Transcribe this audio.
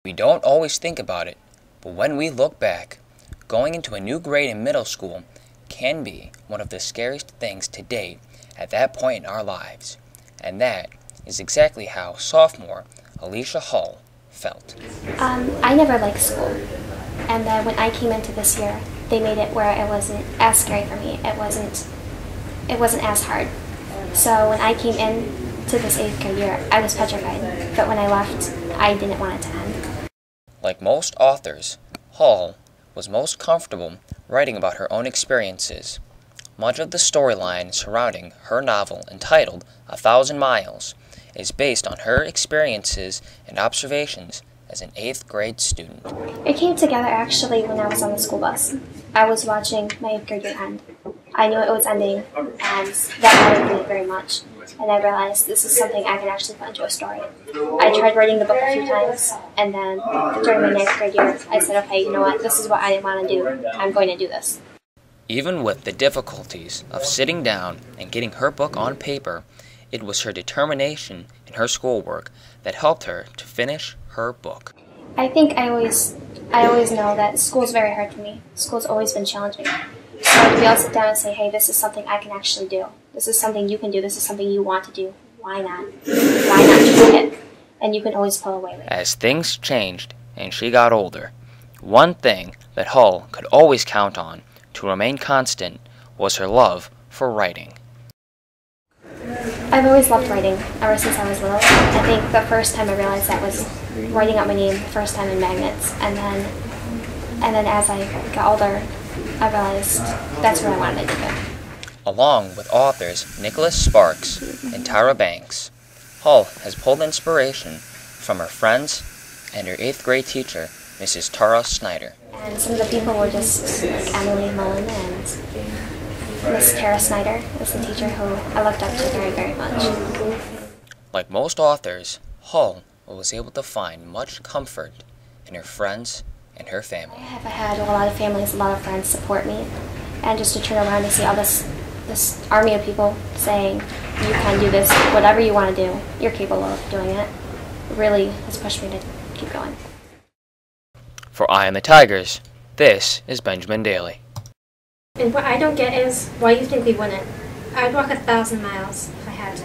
We don't always think about it, but when we look back, going into a new grade in middle school can be one of the scariest things to date at that point in our lives. And that is exactly how sophomore Alicia Hull felt. I never liked school, and then when I came into this year, they made it where it wasn't as scary for me. It wasn't as hard. So when I came in to this 8th grade year, I was petrified, but when I left, I didn't want it to end. Like most authors, Hull was most comfortable writing about her own experiences. Much of the storyline surrounding her novel entitled 1,000 Miles is based on her experiences and observations as an 8th grade student. It came together actually when I was on the school bus. I was watching my 8th grade year end. I knew it was ending, and that bothered me very much. And I realized this is something I can actually put into a story. I tried writing the book a few times, and then during my 9th grade year, I said, okay, you know what, this is what I want to do. I'm going to do this. Even with the difficulties of sitting down and getting her book on paper, it was her determination in her schoolwork that helped her to finish her book. I think I always know that school's very hard for me. School's always been challenging. So to be able to sit down and say, hey, this is something I can actually do. This is something you can do. This is something you want to do. Why not? Why not try it? And you can always pull away later. As things changed and she got older, one thing that Hull could always count on to remain constant was her love for writing. I've always loved writing ever since I was little. I think the first time I realized that was writing out my name the first time in magnets, and then as I got older, I realized that's what I wanted to do. Along with authors Nicholas Sparks and Tara Banks, Hull has pulled inspiration from her friends and her 8th grade teacher, Mrs. Tara Snyder. And some of the people were just like Emily Mullen and Miss Tara Snyder was the teacher who I looked up to very, very much. Like most authors, Hull was able to find much comfort in her friends and her family. I have had a lot of families, a lot of friends support me, and just to turn around and see all this army of people saying, you can do this, whatever you want to do, you're capable of doing it, really has pushed me to keep going. For Eye on the Tigers, this is Benjamin Daly. And what I don't get is why you think we wouldn't. I'd walk 1,000 miles if I had to.